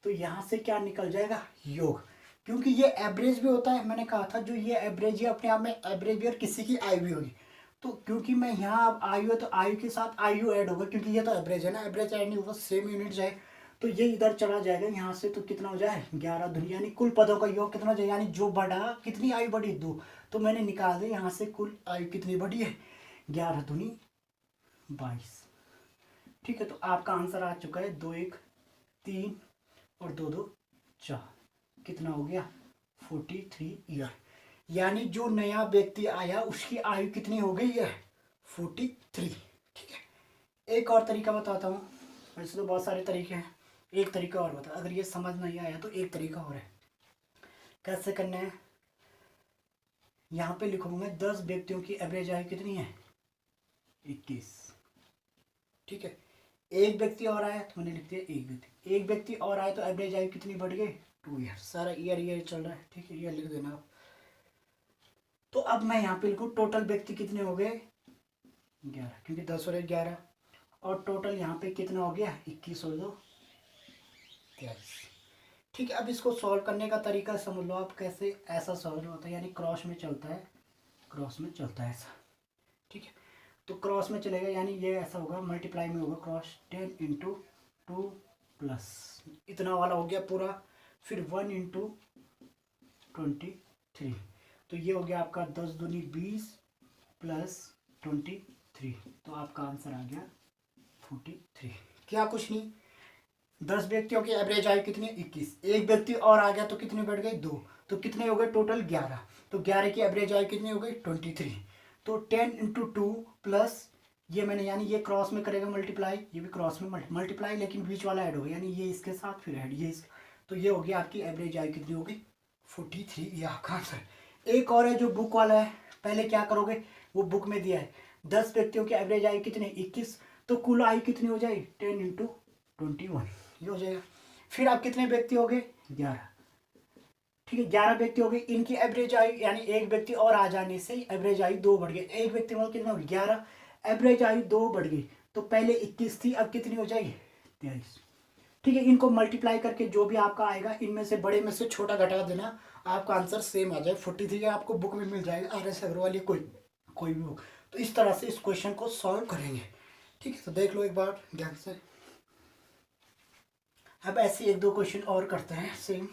तो यहाँ से क्या निकल जाएगा योग, क्योंकि ये एवरेज भी होता है। मैंने कहा था जो ये एवरेज है अपने आप में एवरेज भी और किसी की आयु भी होगी। तो क्योंकि मैं यहाँ अब आयु है तो आयु के साथ आयु ऐड होगा, क्योंकि ये तो एवरेज है ना, एवरेज ऐड नहीं होगा सेम यूनिट जाए तो ये इधर चला जाएगा यहाँ से। तो कितना हो जाए 11 दूनी, यानी कुल पदों का योग कितना हो जाए, यानी जो बढ़ा कितनी आयु बढ़ी 2, तो मैंने निकाल दिया यहाँ से कुल आयु कितनी बढ़ी है 11 दूनी 22। ठीक है, तो आपका आंसर आ चुका है 2 1 3 और 2 2 4, कितना हो गया 43 ईयर। यानी जो नया व्यक्ति आया उसकी आयु कितनी हो गई है 43। ठीक है, एक और तरीका बताता हूँ, वैसे तो बहुत सारे तरीके हैं, एक तरीका और बता, अगर ये समझ नहीं आया तो एक तरीका और है। कैसे करना है, यहाँ पे लिखूंगा 10 व्यक्तियों की एवरेज आयु कितनी है 21। ठीक है, एक व्यक्ति और आया तो मैंने लिख दिया एक व्यक्ति और आया तो एवरेज आयु कितनी बढ़ गई 2 ईयर। सारा ईयर चल रहा है। ठीक है, ईयर लिख देना आप। तो अब मैं यहाँ पे लिखूँ टोटल व्यक्ति कितने हो गए 11, क्योंकि 10 और 11, और टोटल यहाँ पे कितना हो गया 21 और 2 23। ठीक है, अब इसको सॉल्व करने का तरीका समझ लो आप कैसे ऐसा सॉल्व होता है, यानी क्रॉस में चलता है, क्रॉस में चलता है ऐसा। ठीक है, तो क्रॉस में चलेगा यानी ये ऐसा होगा मल्टीप्लाई में होगा क्रॉस 10 × 2 प्लस इतना वाला हो गया पूरा, फिर 1 × 23, तो ये हो गया आपका 10 दूनी 20 प्लस 23, तो आपका आंसर आ गया 43। क्या कुछ नहीं, 10 व्यक्तियों की एवरेज आयु कितनी 21, एक व्यक्ति और आ गया तो कितनी बढ़ गई 2, तो कितने हो गए टोटल 11, तो 11 की एवरेज आयु कितनी हो गई 23। तो 10 × 2 प्लस ये मैंने यानी ये क्रॉस में करेगा मल्टीप्लाई, ये भी क्रॉस में मल्टीप्लाई, लेकिन बीच वाला ऐड होगा, यानी ये इसके साथ फिर ऐड ये इसका, तो ये हो गया आपकी एवरेज आयु कितनी होगी 43, ये आपका आंसर। एक और है जो बुक वाला है, पहले क्या करोगे वो बुक में दिया है 10 व्यक्तियों की एवरेज आयु कितनी 21, तो कुल आयु कितनी हो जाएगी 10 × 21, ये हो जाएगा। फिर आप कितने व्यक्ति हो गए 11। ठीक है, 11 व्यक्ति हो गए, इनकी एवरेज आयु यानी एक व्यक्ति और आ जाने से एवरेज आयु 2 बढ़ गई, एक व्यक्ति मतलब कितना हो गया 11, एवरेज आयु 2 बढ़ गई, तो पहले 21 थी अब कितनी हो जाएगी 23। ठीक है, इनको मल्टीप्लाई करके जो भी आपका आएगा इनमें से बड़े में से छोटा घटा देना, आपका आंसर सेम आ जाए 43, आपको बुक में मिल जाएगा RS अग्रवाल या कोई भी बुक। तो इस तरह से इस क्वेश्चन को सॉल्व करेंगे। ठीक है, तो देख लो एक बार ध्यान से। अब ऐसे एक दो क्वेश्चन और करते हैं सेम।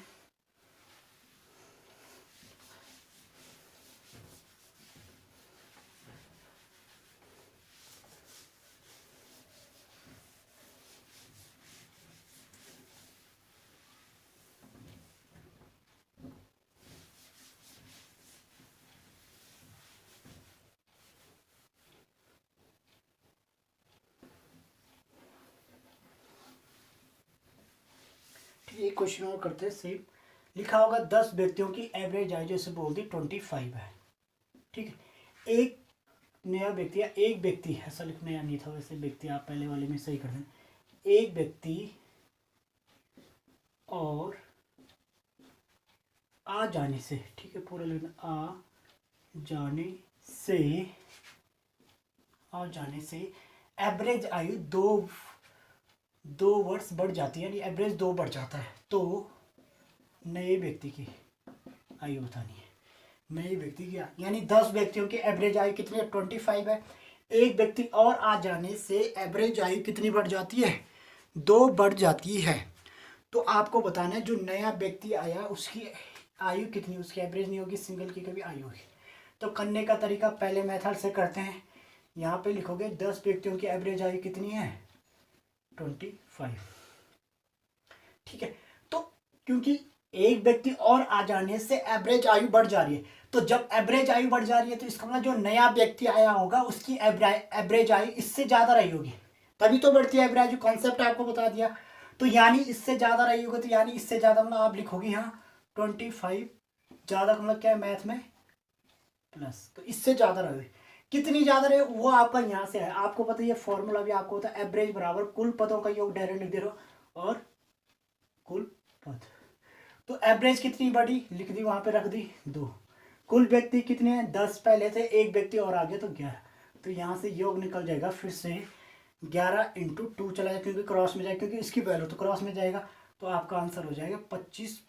ये क्वेश्चन और करते हैं सेम। लिखा होगा 10 व्यक्तियों की एवरेज आयु जैसे बोल दी 25 है, ठीक है। एक नया व्यक्ति या एक व्यक्ति, ऐसा लिखना या नहीं था वैसे, व्यक्ति आप पहले वाले में सही कर दें। एक व्यक्ति और आ जाने से, ठीक है, पूरा लिखना, आ जाने से एवरेज आयु दो वर्ष बढ़ जाती है, यानी एवरेज 2 बढ़ जाता है। तो नए व्यक्ति की आयु बतानी है। नए व्यक्ति की यानी 10 व्यक्तियों की एवरेज आयु कितनी है? 25 है। एक व्यक्ति और आ जाने से एवरेज आयु कितनी बढ़ जाती है? 2 बढ़ जाती है। तो आपको बताना है जो नया व्यक्ति आया उसकी आयु कितनी, उसकी एवरेज नहीं होगी, सिंगल की कभी आयु होगी। तो करने का तरीका पहले मेथड से करते हैं। यहाँ पे लिखोगे 10 व्यक्तियों की एवरेज आयु कितनी है? 25, ठीक है। तो क्योंकि एक व्यक्ति और आ जाने से एवरेज आयु बढ़ जा रही है, तो जब एवरेज आयु बढ़ जा रही है तो इसका मतलब जो नया व्यक्ति आया होगा उसकी एवरेज आयु इससे ज़्यादा रही होगी, तभी तो बढ़ती है एवरेज। कॉन्सेप्ट आपको बता दिया। तो यानी इससे ज़्यादा रही होगी, तो यानी इससे ज़्यादा मतलब आप लिखोगे यहाँ 25, ज़्यादा का मतलब क्या है मैथ में? प्लस। तो इससे ज़्यादा रहे, कितनी ज़्यादा रहे वो आपका यहाँ से है। आपको पता है ये फॉर्मूला भी आपको होता है, एवरेज बराबर कुल पदों का योग, डायरेक्ट लिख दे रहे हो, और कुल पद। तो एवरेज कितनी बढ़ी लिख दी, वहां पे रख दी 2। कुल व्यक्ति कितने हैं? 10 पहले थे, एक व्यक्ति और आगे तो 11। तो यहाँ से योग निकल जाएगा फिर से 11 × 2 चला जाएगा, क्योंकि क्रॉस में जाएगा, क्योंकि इसकी वैल्यू तो क्रॉस में जाएगा। तो आपका आंसर हो जाएगा 25।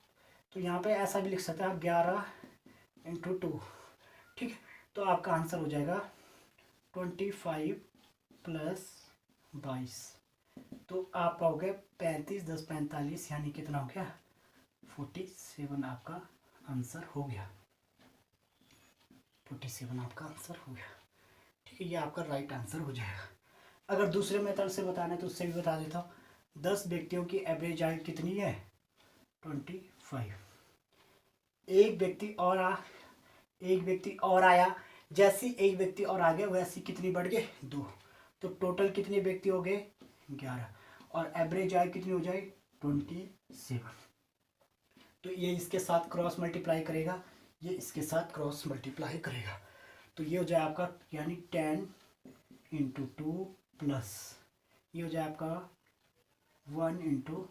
तो यहाँ पे ऐसा भी लिख सकते हैं आप 11 × 2, ठीक है। तो आपका आंसर हो जाएगा 25 + 22। तो आपका हो गया 35, 10 45, यानी कितना हो गया? 47 आपका आंसर हो गया। 47 आपका आंसर हो गया, ठीक है। ये आपका राइट आंसर हो जाएगा। अगर दूसरे मेथड से बताना है तो उससे भी बता देता हूँ। 10 व्यक्तियों की एवरेज आयु कितनी है? 25। एक व्यक्ति और आया, जैसी एक व्यक्ति और आ गया वैसी कितनी बढ़ गए? 2। तो टोटल कितने व्यक्ति हो गए? 11। और एवरेज आयु कितनी हो जाएगी? 27। तो ये इसके साथ क्रॉस मल्टीप्लाई करेगा, ये इसके साथ क्रॉस मल्टीप्लाई करेगा, तो ये हो जाए आपका, यानी 10 × 2 प्लस ये हो जाए आपका 1 ×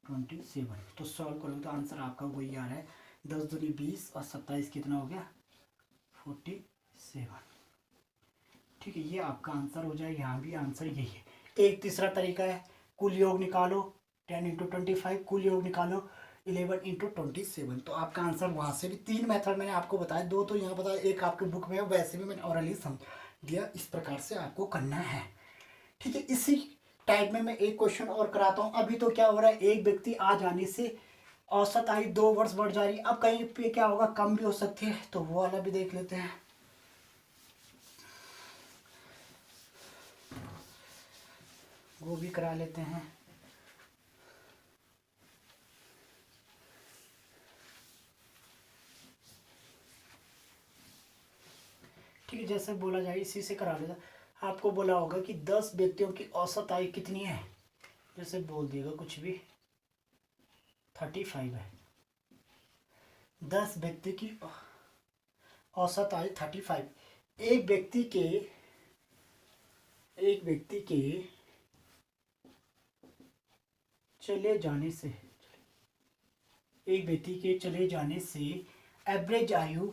27। तो सॉल्व करोगे तो आंसर आपका वही आ रहा है, 10 दूनी 20 और 27 कितना हो गया? 47, ठीक है। ये आपका आंसर हो जाए, यहाँ भी आंसर यही है। एक तीसरा तरीका है, कुल योग निकालो 10 × 25, कुल योग निकालो 11 × 27। तो आपका आंसर वहाँ से भी 3 मेथड मैंने आपको बताया, 2 तो यहाँ बताया, एक आपके बुक में है, वैसे भी मैंने ऑरली समझ दिया। इस प्रकार से आपको करना है, ठीक है। इसी टाइप में मैं एक क्वेश्चन और कराता हूँ। अभी तो क्या हो रहा है, एक व्यक्ति आ जाने से औसत आयु 2 वर्ष बढ़ जा रही है। अब कहीं पे क्या होगा, कम भी हो सकती है, तो वो वाला भी देख लेते हैं। वो भी करा लेते हैं। ठीक है, जैसे बोला जाए इसी से करा लेता। आपको बोला होगा कि 10 व्यक्तियों की औसत आयु कितनी है, जैसे बोल दिएगा कुछ भी, 35 है। 10 व्यक्ति की औसत आयु 35। एक व्यक्ति के चले जाने से एवरेज आयु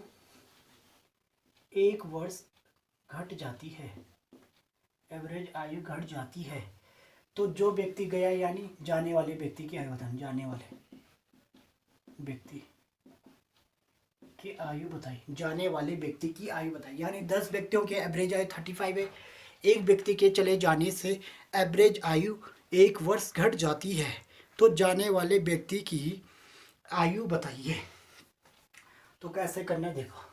1 वर्ष घट जाती है। एवरेज आयु घट जाती है। तो जो व्यक्ति गया, यानी जाने वाले व्यक्ति की आयु बताएं, जाने वाले व्यक्ति की आयु बताई, जाने वाले व्यक्ति की आयु बताई। यानी 10 व्यक्तियों के एवरेज आयु 35 है। एक व्यक्ति के चले जाने से एवरेज आयु 1 वर्ष घट जाती है, तो जाने वाले व्यक्ति की आयु बताइए। तो कैसे करना देखो,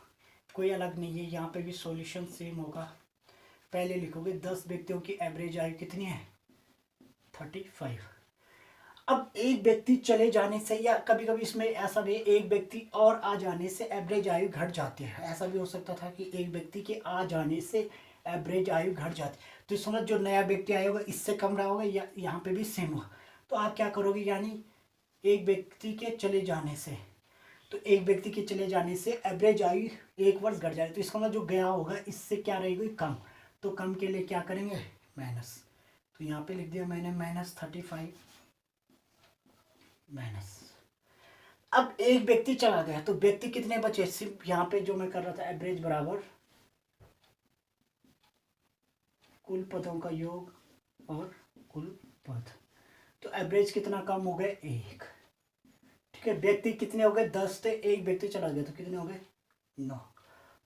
कोई अलग नहीं है, यहाँ पे भी सॉल्यूशन सेम होगा। पहले लिखोगे 10 व्यक्तियों की एवरेज आयु कितनी है? 35। अब एक व्यक्ति चले जाने से, या कभी कभी इसमें ऐसा भी, एक व्यक्ति और आ जाने से एवरेज आयु घट जाती है। ऐसा भी हो सकता था कि एक व्यक्ति के आ जाने से एवरेज आयु घट जाती है। तो समझ जो नया व्यक्ति आया होगा इससे कम रहा होगा, या यहाँ पे भी सेम होगा। तो आप क्या करोगे, यानी एक व्यक्ति के चले जाने से, तो एक व्यक्ति के चले जाने से एवरेज आयु 1 वर्ष घट जाए, तो इसका मतलब जो गया होगा इससे क्या रहेगी, कम। तो कम के लिए क्या करेंगे, माइनस। तो यहाँ पे लिख दिया मैंने -35 माइनस। अब एक व्यक्ति चला गया तो व्यक्ति कितने बचे, सिर्फ यहाँ पे जो मैं कर रहा था एवरेज बराबर कुल पदों का योग और कुल पद। तो एवरेज कितना कम हो गए, 1। ठीक है, व्यक्ति कितने हो गए, 10 थे, एक व्यक्ति चला गया तो कितने हो गए, 9।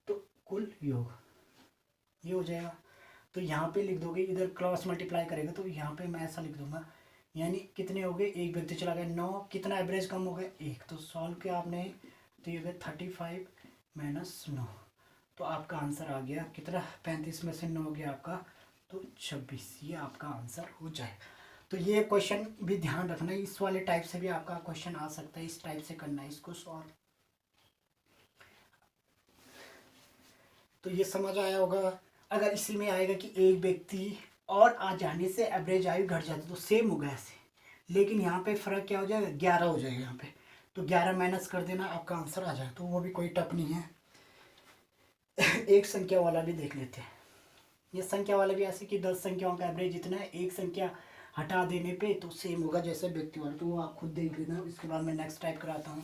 तो कुल योग ये हो जाएगा। तो यहाँ पे लिख दोगे, इधर क्रॉस मल्टीप्लाई करेगा तो यहाँ पे मैं ऐसा लिख दूंगा, यानी कितने हो गए, एक व्यक्ति चला गया, 9, कितना एवरेज कम हो गया, 1। तो सॉल्व किया आपने तो ये हो गया 35 माइनस 9। तो आपका आंसर आ गया कितना, 35 में से 9 हो गया आपका तो 26। ये आपका आंसर हो जाए। तो ये क्वेश्चन भी ध्यान रखना, इस वाले टाइप से भी आपका क्वेश्चन आ सकता है, इस टाइप से करना है इसको सॉल्व। तो ये समझ आया होगा। अगर इसी में आएगा कि एक व्यक्ति और आ जाने से एवरेज आयु घट जाती, तो सेम होगा ऐसे, लेकिन यहाँ पे फ़र्क क्या हो जाएगा, 11 हो जाएगा यहाँ पे। तो 11 माइनस कर देना, आपका आंसर आ जाए, तो वो भी कोई टफ नहीं है। एक संख्या वाला भी देख लेते हैं। ये संख्या वाला भी ऐसे कि 10 संख्याओं का एवरेज इतना है, एक संख्या हटा देने पे तो सेम होगा जैसे व्यक्ति वाला, तो वो आप खुद देख लेना। इसके बाद मैं नेक्स्ट टाइप कराता हूँ।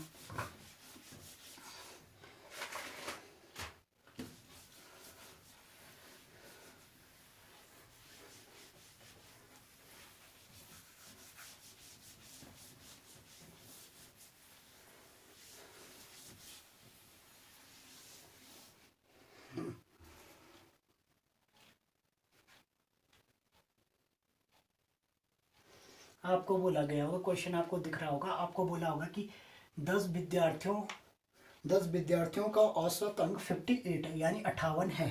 आपको बोला गया होगा, क्वेश्चन आपको दिख रहा होगा, आपको बोला होगा कि 10 विद्यार्थियों का औसत अंक 58 है, यानी 58 है।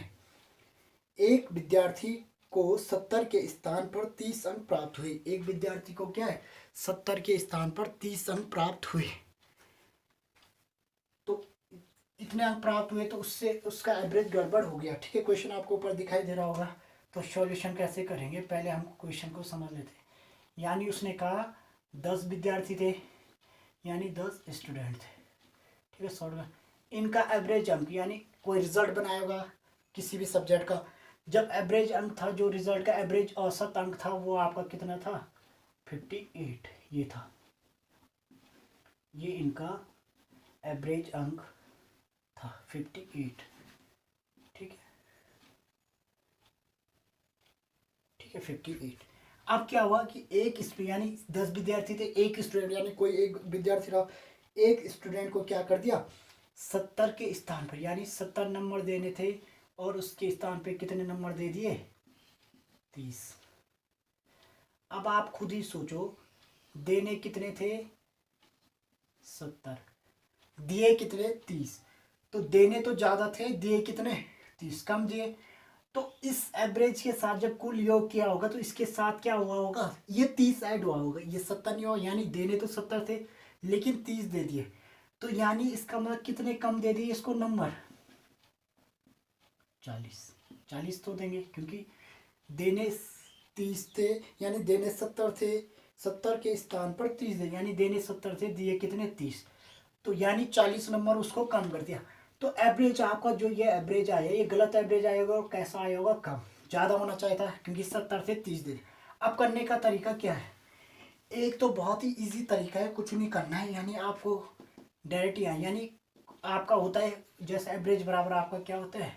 एक विद्यार्थी को 70 के स्थान पर 30 अंक प्राप्त हुए। एक विद्यार्थी को क्या है, 70 के स्थान पर 30 अंक प्राप्त हुए। तो इतने अंक प्राप्त हुए तो उससे उसका एवरेज गड़बड़ हो गया। ठीक है, क्वेश्चन आपको ऊपर दिखाई दे रहा होगा। तो सॉल्यूशन कैसे करेंगे, पहले हम क्वेश्चन को समझ लेते हैं। यानी उसने कहा 10 विद्यार्थी थे, यानी 10 स्टूडेंट थे। ठीक है, सॉल्व। इनका एवरेज अंक, यानी कोई रिजल्ट बनाया होगा किसी भी सब्जेक्ट का, जब एवरेज अंक था, जो रिजल्ट का एवरेज औसत अंक था वो आपका कितना था, 58 ये था। ये इनका एवरेज अंक था 58। ठीक है, ठीक है 58। अब क्या हुआ कि एक स्टूडेंट, यानी 10 विद्यार्थी थे, एक स्टूडेंट, यानी कोई एक विद्यार्थी रहा, एक स्टूडेंट को क्या कर दिया, 70 के स्थान पर, यानी 70 नंबर देने थे और उसके स्थान पे कितने नंबर दे दिए, 30। अब आप खुद ही सोचो, देने कितने थे, 70, दिए कितने, 30। तो देने तो ज़्यादा थे, दिए कितने, 30 कम दिए। तो इस एवरेज के साथ जब कुल योग किया होगा तो इसके साथ क्या हुआ होगा, ये 30 ऐड हुआ होगा, ये 70 नहीं हुआ। यानी देने तो 70 थे लेकिन 30 दे दिए, तो यानी इसका मतलब कितने कम दे दिए इसको नंबर, 40 तो देंगे, क्योंकि देने 30 थे, यानी देने 70 थे, 70 के स्थान पर 30 दे, यानी देने 70 थे, दिए कितने, 30। तो यानी 40 नंबर उसको कम कर दिया। तो एवरेज आपका जो ये एवरेज आया, ये गलत एवरेज आएगा और कैसा आया होगा, कम। ज़्यादा होना चाहिए था, क्योंकि 70 से 30 दे। अब करने का तरीका क्या है, एक तो बहुत ही इजी तरीका है, कुछ नहीं करना है, यानी आपको डायरेक्ट यहाँ, यानी आपका होता है जैसे एवरेज बराबर आपका क्या होता है,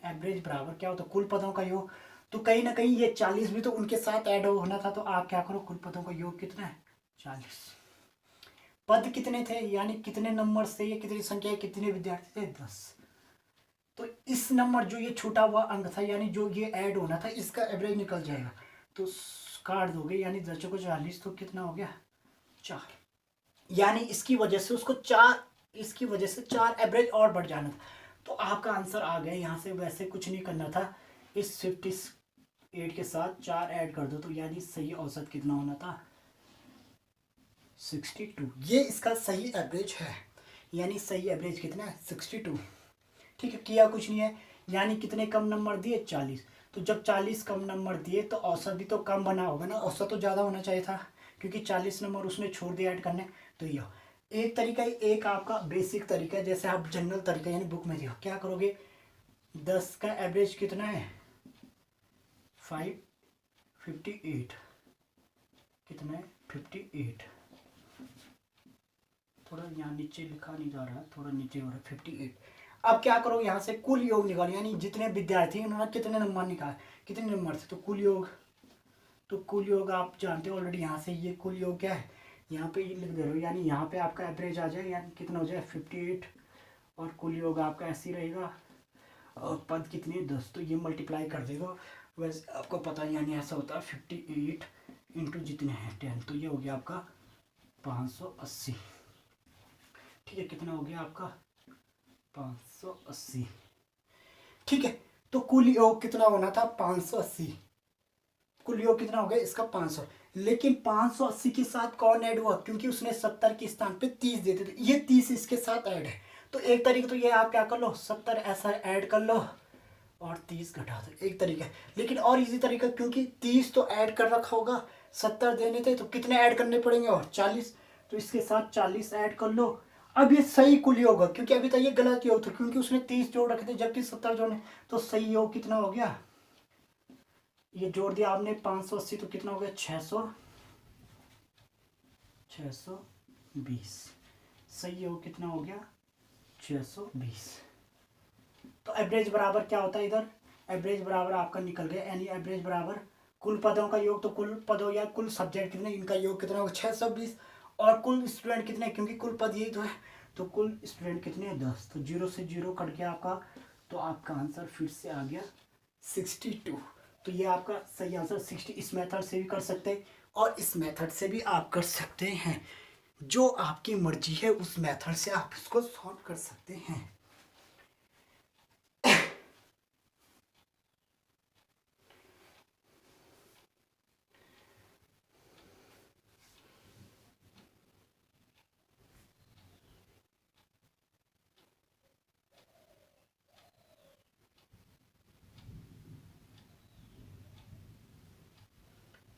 एवरेज बराबर क्या होता है, कुल पदों का योग। तो कहीं ना कहीं ये 40 भी तो उनके साथ ऐड होना था, तो आप क्या करो, कुल पदों का योग कितना है, 40। पद कितने थे, यानी कितने नंबर से, ये कितनी संख्या, कितने विद्यार्थी थे, 10। तो इस नंबर जो ये छूटा हुआ अंक था, यानी जो ये ऐड होना था, इसका एवरेज निकल जाएगा। तो काट दोगे, यानी 10 को 40, तो कितना हो गया, 4। यानी इसकी वजह से उसको 4, इसकी वजह से 4 एवरेज और बढ़ जाना था। तो आपका आंसर आ गया। यहाँ से वैसे कुछ नहीं करना था, इस 58 के साथ 4 ऐड कर दो, तो यानी सही औसत कितना होना था, 62। ये इसका सही एवरेज है, यानी सही एवरेज कितना है, 62। ठीक है, किया कुछ नहीं है, यानी कितने कम नंबर दिए, 40। तो जब 40 कम नंबर दिए तो औसत भी तो कम बना होगा ना, औसत तो ज़्यादा होना चाहिए था, क्योंकि 40 नंबर उसने छोड़ दिया ऐड करने। तो ये एक तरीका, एक आपका बेसिक तरीका है, जैसे आप जनरल तरीका यानी बुक में देखो क्या करोगे, 10 का एवरेज कितना है 558, कितना है 58, थोड़ा यहाँ नीचे लिखा नहीं जा रहा है, थोड़ा नीचे हो रहा है 58। अब क्या करो, यहाँ से कुल योग निकालो, यानी जितने विद्यार्थी उन्होंने कितने नंबर निकाले, कितने नंबर थे, तो कुल योग, तो कुल योग आप जानते हो ऑलरेडी, यहाँ से ये कुल योग क्या है यहाँ पे ये लिख दे रहे हो, यानी यहाँ पे आपका एवरेज आ जाए, यानी कितना हो जाए 58, और कुल योग आपका ऐसे ही रहेगा, और पद कितनी है 10, तो ये मल्टीप्लाई कर देगा, वैसे आपको पता है यानी ऐसा होता है 58 इंटू जितने हैं 10, तो ये हो गया आपका 580। ठीक है, कितना हो गया आपका 580। ठीक है, तो कुल योग कितना होना था 580, कुल योग कितना हो गया इसका 500, लेकिन 580 के साथ कौन ऐड हुआ, क्योंकि उसने 70 के स्थान पे 30 देते थे, ये 30 इसके साथ ऐड है, तो एक तरीका तो ये आप क्या कर लो 70 ऐसा ऐड कर लो और 30 घटा दो, एक तरीका है। लेकिन और इजी तरीका, क्योंकि 30 तो ऐड कर रखा होगा, 70 देने थे तो कितने ऐड करने पड़ेंगे और 40, तो इसके साथ 40 ऐड कर लो। अब ये सही कुल योग होगा, क्योंकि अभी तक ये गलत योग था, क्योंकि उसने 30 जोड़ रखे थे जबकि 70 जोड़ने, तो सही योग कितना हो गया, ये जोड़ दिया आपने 580, तो कितना हो गया 620, सही योग कितना हो गया 620। तो एवरेज बराबर क्या होता है इधर, एवरेज बराबर आपका निकल गया, यानी एवरेज बराबर कुल पदों का योग, तो कुल पदों या कुल सब्जेक्ट कितने, इनका योग कितना होगा 620, और कुल स्टूडेंट कितने, क्योंकि कुल पद यही तो है, तो कुल स्टूडेंट कितने हैं 10, तो 0 से 0 कट गया आपका, तो आपका आंसर फिर से आ गया 62। तो ये आपका सही आंसर 60, इस मेथड से भी कर सकते हैं और इस मेथड से भी आप कर सकते हैं, जो आपकी मर्जी है उस मेथड से आप इसको सॉल्व कर सकते हैं।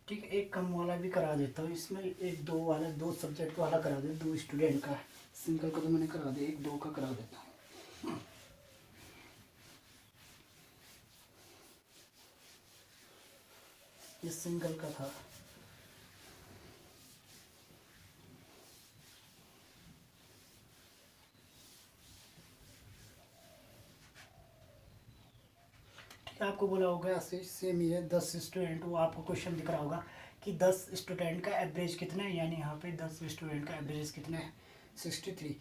ठीक है, एक कम वाला भी करा देता हूँ इसमें, एक दो वाला, दो सब्जेक्ट वाला करा दे, 2 स्टूडेंट का, सिंगल का तो मैंने करा दिया, एक 2 का करा देता हूँ। ये सिंगल का था। आपको बोला होगा ऐसे सेम ही है, 10 स्टूडेंट, वो आपको क्वेश्चन दिख रहा होगा कि 10 स्टूडेंट का एवरेज कितना है, यानी यहाँ पे 10 स्टूडेंट का एवरेज कितना है 63।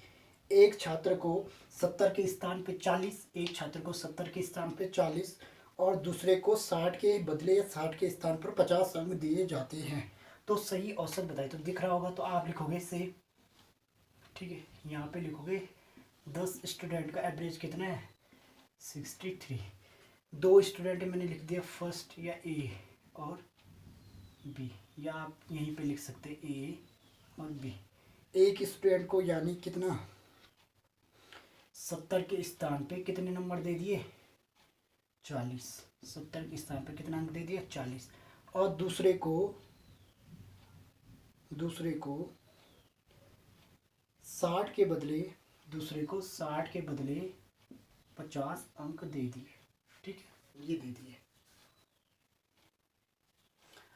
एक छात्र को 70 के स्थान पे 40, एक छात्र को 70 के स्थान पे 40 और दूसरे को 60 के बदले या 60 के स्थान पर 50 अंक दिए जाते हैं, तो सही औसत बताइए। तो दिख रहा होगा तो आप लिखोगे से, ठीक है, यहाँ पे लिखोगे 10 स्टूडेंट का एवरेज कितना है 63, 2 स्टूडेंट मैंने लिख दिया फर्स्ट या ए और बी, या आप यहीं पे लिख सकते हैं ए और बी। एक स्टूडेंट को यानी कितना 70 के स्थान पे कितने नंबर दे दिए 40, 70 के स्थान पे कितना अंक दे दिया 40, और दूसरे को 60 के बदले, दूसरे को 60 के बदले 50 अंक दे दिए, ठीक है, ये दे दिए।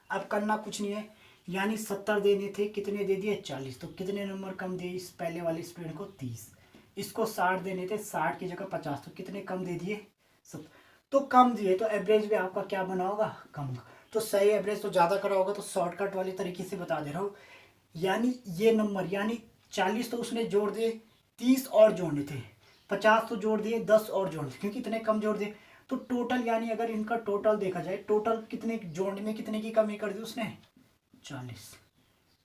अब करना कुछ नहीं है, यानी 70 देने थे, कितने दे दिए 40, तो कितने नंबर कम दिए इस पहले वाले स्टूडेंट को 30, इसको 60 देने थे, 60 की जगह 50, तो कितने कम दे दिए 70, तो कम दिए, तो एवरेज भी आपका क्या बना होगा कम। तो सही एवरेज तो ज़्यादा करा होगा, तो शॉर्टकट वाले तरीके से बता दे रहा हूँ, यानी ये नंबर, यानी 40 तो उसने जोड़ दिए, 30 और जोड़ने थे, 50 तो जोड़ दिए, 10 और जोड़ने थे, क्योंकि इतने कम जोड़ दिए, तो टोटल यानी अगर इनका टोटल देखा जाए, टोटल कितने जोड़ने में कितने की कमी कर दी उसने 40,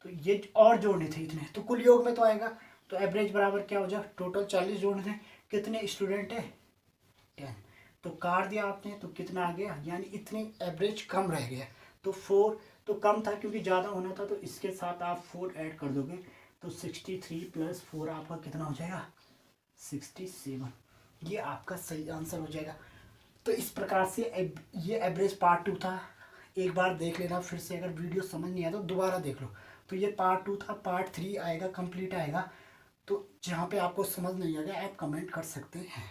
तो ये और जोड़ने थे इतने, तो कुल योग में तो आएगा, तो एवरेज बराबर क्या हो जाए, टोटल 40 जोड़ने थे, कितने स्टूडेंट है 10, तो काट दिया आपने, तो कितना आ गया, यानी इतनी एवरेज कम रह गया, तो 4 तो कम था क्योंकि ज़्यादा होना था, तो इसके साथ आप 4 ऐड कर दोगे, तो 63 + 4 आपका कितना हो जाएगा 67, ये आपका सही आंसर हो जाएगा। तो इस प्रकार से ये एवरेज पार्ट 2 था, एक बार देख लेना फिर से, अगर वीडियो समझ नहीं आया तो दोबारा देख लो। तो ये पार्ट 2 था, पार्ट 3 आएगा, कंप्लीट आएगा। तो जहाँ पे आपको समझ नहीं आ गया आप कमेंट कर सकते हैं।